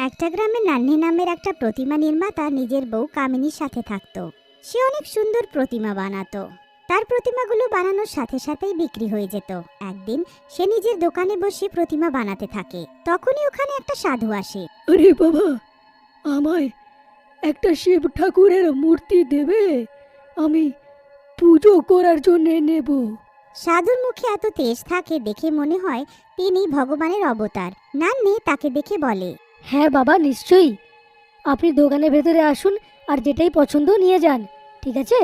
একটা গ্রামে নান্নি নামের একটা প্রতিমা নির্মাতা নিজের বউ কামিনীর সাথে থাকতো। সে অনেক সুন্দর প্রতিমা বানাতো। তার প্রতিমাগুলো বানানোর সাথে সাথেই বিক্রি হয়ে যেত। একদিন সে নিজের দোকানে বসে প্রতিমা বানাতে থাকে। তখনই ওখানে একটা সাধু আসে। আরে বাবা, আমায় একটা শিব ঠাকুরের মূর্তি দেবে? আমি পুজো করার জন্য নেব। সাধুর মুখে এত তেজ থাকে দেখে মনে হয় তিনি ভগবানের অবতার। নান্নি তাকে দেখে বলে, হ্যাঁ বাবা, নিশ্চয়ই। আপনি দোকানের ভেতরে আসুন আর যেটাই পছন্দ নিয়ে যান, ঠিক আছে?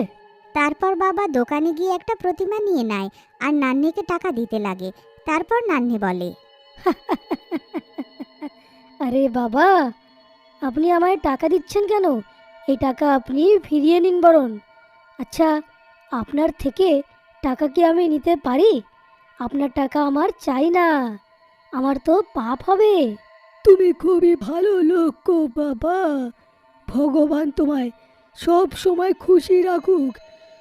তারপর বাবা দোকানে গিয়ে একটা প্রতিমা নিয়ে নেয় আর নান্নিকে টাকা দিতে লাগে। তারপর নান্নি বলে, আরে বাবা, আপনি আমায় টাকা দিচ্ছেন কেন? এই টাকা আপনি ফিরিয়ে নিন বরং। আচ্ছা, আপনার থেকে টাকা কি আমি নিতে পারি? আপনার টাকা আমার চাই না, আমার তো পাপ হবে। তুমি খুবই ভালো লোক গো বাবা। ভগবান তোমায় সব সময় খুশি রাখুক,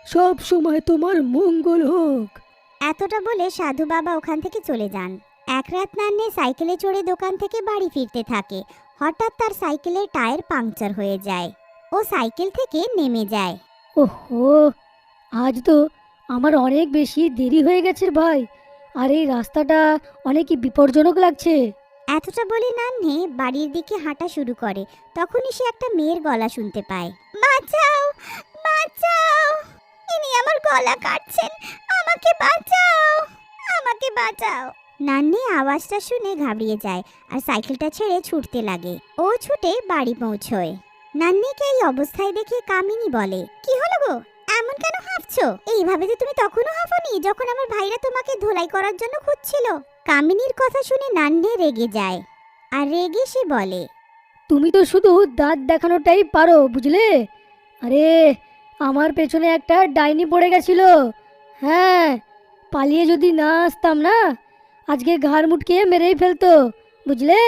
সব সময় তোমার মঙ্গল হোক। এতটা বলে সাধু বাবা ওখান থেকে চলে যান। এক রাত নান্নি সাইকেলে চড়ে দোকান থেকে বাড়ি ফিরতে থাকে। হঠাৎ তার সাইকেলের টায়ার পাংচার হয়ে যায়। ও সাইকেল থেকে নেমে যায়। ওহো, আজ তো আমার অনেক বেশি দেরি হয়ে গেছে ভাই। আর এই রাস্তাটা অনেকই বিপজ্জনক লাগছে। এতটা বলে নান্নি বাড়ির দিকে হাঁটা শুরু করে। তখনই সে একটা মেয়ের গলা শুনতে পায়। বাঁচাও, বাঁচাও, ইনি আমার গলা কাটছেন, আমাকে বাঁচাও, আমাকে বাঁচাও। নান্নি আওয়াজটা শুনে ঘাবড়িয়ে যায় আর সাইকেলটা ছেড়ে ছুটতে লাগে। ও ছুটে বাড়ি পৌঁছয়। নান্নিকে এই অবস্থায় দেখে কামিনী বলে, কি হলো গো, এমন কেন হাঁফছো? এইভাবে তো তুমি তখনও হাঁফোনি যখন আমার ভাইরা তোমাকে ধোলাই করার জন্য খুঁজছিল। কামিনীর কথা শুনে নান্নি রেগে যায় আর রেগে সে বলে, তুমি তো শুধু দাঁত দেখানোটাই পারো, বুঝলে? আরে, আমার পেছনে একটা ডাইনি পড়ে গেছিল। হ্যাঁ, পালিয়ে যদি না আসতাম না, আজকে ঘাড় মুটকে মেরেই ফেলতো, বুঝলে?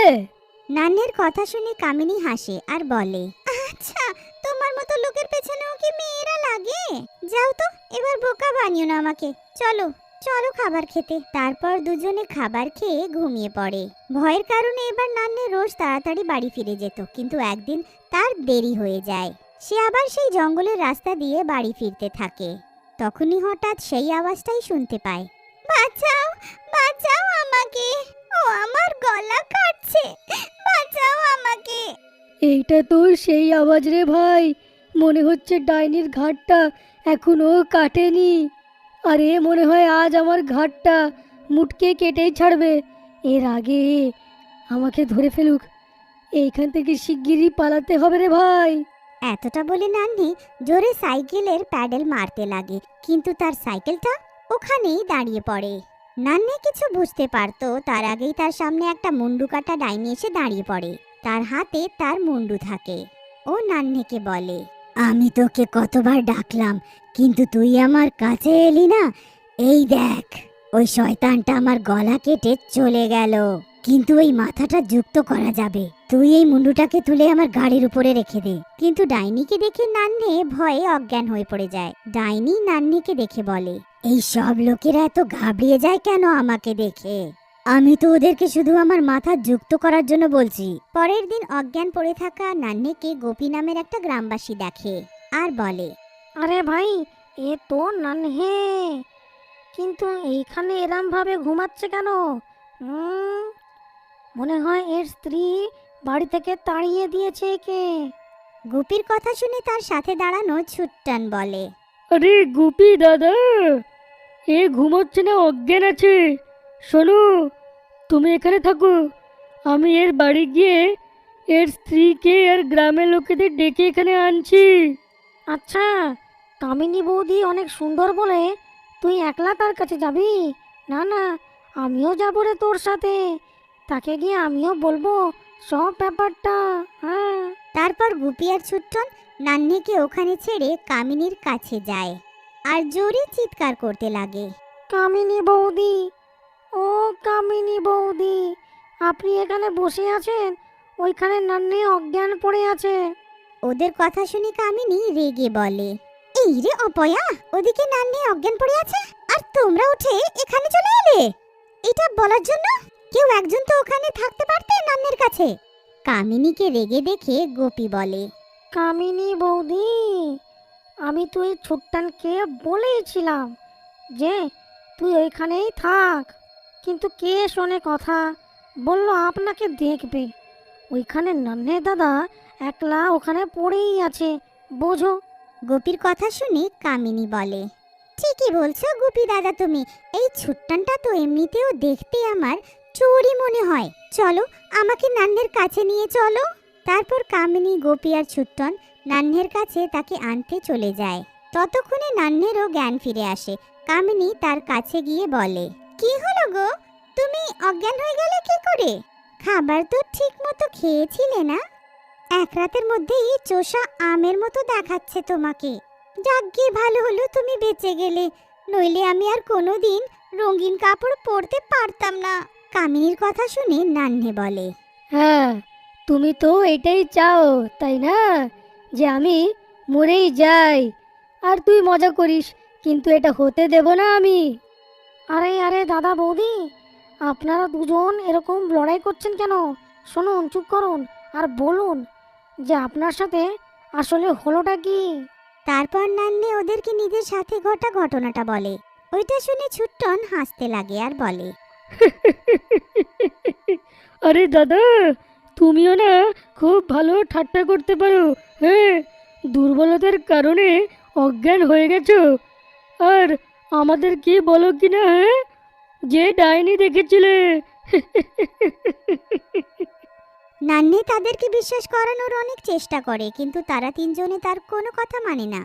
নান্নের কথা শুনে কামিনী হাসে আর বলে, আচ্ছা, তোমার মতো লোকের পেছনেও কি মেয়েরা লাগে? যাও তো, এবার বোকা বানিও না আমাকে। চলো চলো খাবার খেতে। তারপর দুজনে খাবার খেয়ে ঘুমিয়ে পড়ে। ভয়ের কারণে এবার নান্নে রোজ তাড়াতাড়ি বাড়ি ফিরে যেত, কিন্তু একদিন তার দেরি হয়ে যায়। সে আবার সেই জঙ্গলের রাস্তা দিয়ে বাড়ি ফিরতে থাকে। তখনই হঠাৎ সেই আওয়াজটাই শুনতে পায়, বাঁচাও, বাঁচাও আমাকে, ও আমার গলা কাটছে, বাঁচাও আমাকে। এইটা তো সেই আওয়াজ রে ভাই। মনে হচ্ছে ডাইনির ঘাটটা এখনো কাটেনি। আরে, মনে হয় আজ আমার ঘাটটা মুটকে কেটেই ছাড়বে। এর আগে আমাকে ধরে ফেলুক। এইখান থেকে শিগগিরই পালাতে হবে রে ভাই। এতটা বলে নান্নি জোরে সাইকেলের প্যাডেল মারতে লাগে, কিন্তু তার সাইকেলটা ওখানেই দাঁড়িয়ে পড়ে। নান্নি কিছু বুঝতে পারতো তার আগেই তার সামনে একটা মুন্ডু কাটা ডাইনি এসে দাঁড়িয়ে পড়ে। তার হাতে তার মুন্ডু থাকে। ও নান্নিকে বলে, আমি তোকে কতবার ডাকলাম, কিন্তু তুই আমার কাছে এলি না। এই দেখ, ওই শয়তানটা আমার গলা কেটে চলে গেল, কিন্তু ওই মাথাটা যুক্ত করা যাবে। তুই এই মুন্ডুটাকে তুলে আমার গাড়ির উপরে রেখে দে। কিন্তু ডাইনিকে দেখে নান্নে ভয়ে অজ্ঞান হয়ে পড়ে যায়। ডাইনি নান্নিকে দেখে বলে, এই সব লোকেরা এত ঘাবড়িয়ে যায় কেন আমাকে দেখে? আমি তো ওদেরকে শুধু আমার মাথা যুক্ত করার জন্য বলছি। পরের দিন অজ্ঞান পড়ে থাকা নান্নিকে গোপী নামের একটা গ্রামবাসী দেখে আর বলে, আরে ভাই, এ তো নানহে, কিন্তু এইখানে এরম ভাবে ঘুমাচ্ছে কেন? মনে হয় এর স্ত্রী বাড়ি থেকে তাড়িয়ে দিয়েছে একে। গোপীর কথা শুনে তার সাথে দাঁড়ানো ছুট্টান বলে, আরে গুপি দাদা, এ ঘুমোচ্ছে না, অজ্ঞান আছে। শোনো, তুমি এখানে থাকো, আমি এর বাড়ি গিয়ে এর স্ত্রীকে আর গ্রামের লোকেদের ডেকে এখানে আনছি। আচ্ছা, কামিনী বৌদি অনেক সুন্দর বলে তুই একলা তার কাছে যাবি? না না, আমিও যাবো রে তোর সাথে। তাকে গিয়ে আমিও বলবো সব ব্যাপারটা। হ্যাঁ। তারপর গুপি আর ছুট্টন নান্নিকে ওখানে ছেড়ে কামিনীর কাছে যায় আর জোরে চিৎকার করতে লাগে, কামিনী বৌদি, ও কামিনী বৌদি, আপনি এখানে বসে আছেন, ওইখানে নান্নি অজ্ঞান পড়ে আছে। ওদের কথা শুনে কামিনী রেগে বলে, এই রে অপয়া, ওদিকে নান্নি অজ্ঞান পড়ে আছে আর তোমরা উঠে এখানে চলে এলে? এটা বলার জন্য কেউ একজন তো ওখানে থাকতে পারতে নান্নির কাছে। কামিনীকে রেগে দেখে গোপী বলে, কামিনী বৌদি, আমি তো এই ছোট্টানকে বলেইছিলাম যে তুই ওইখানেই থাক, কিন্তু কে শোনে কথা, বলল আপনাকে দেখবে। ওইখানে নন্হে দাদা একলা ওখানে পড়েই আছে, বোঝো। গোপীর কথা শুনে কামিনী বলে, ঠিকই বলছো গোপী দাদা তুমি। এই ছুট্টানটা তো এমনিতেও দেখতে আমার চোরই মনে হয়। চলো, আমাকে নান্নের কাছে নিয়ে চলো। তারপর কামিনী, গোপী আর ছুট্টন নান্নের কাছে তাকে আনতে চলে যায়। ততক্ষণে নান্নেরও জ্ঞান ফিরে আসে। কামিনী তার কাছে গিয়ে বলে, কি হলো গো, তুমি অজ্ঞান হয়ে গেলে কি করে? খাবার তো ঠিক মতো খেয়েছিলে না? এক রাতের মধ্যেই চোষা আমের মতো দেখাচ্ছে তোমাকে। যাগ্গে ভালো হলো তুমি বেঁচে গেলে, নইলে আমি আর কোনোদিন রঙিন কাপড় পরতে পারতাম না। কামিনীর কথা শুনে নান্নে বলে, হ্যাঁ, তুমি তো এটাই চাও তাই না, যে আমি মরেই যাই আর তুই মজা করিস, কিন্তু এটা হতে দেব না আমি। আরে আরে দাদা বৌদি, আপনারা দুজন এরকম লড়াই করছেন কেন? শুনুন, চুপ করুন আর বলুন যে আপনার সাথে আসলে হলোটা কি। তারপর নান্নে ওদেরকে নিজের সাথে ঘটা ঘটনাটা বলে। ওইটা শুনে ছুট্টন হাসতে লাগে আর বলে, আরে দাদা, তুমিও না খুব ভালো ঠাট্টা করতে পারো। হ্যাঁ, দুর্বলতার কারণে অজ্ঞান হয়ে গেছো। আর আমাদের কি বলো কি না, হ্যাঁ, যে ডাইনি দেখেছিলে। নান্নে তাদেরকে বিশ্বাস করানোর অনেক চেষ্টা করে, কিন্তু তারা তিনজনে তার কোনো কথা মানে না।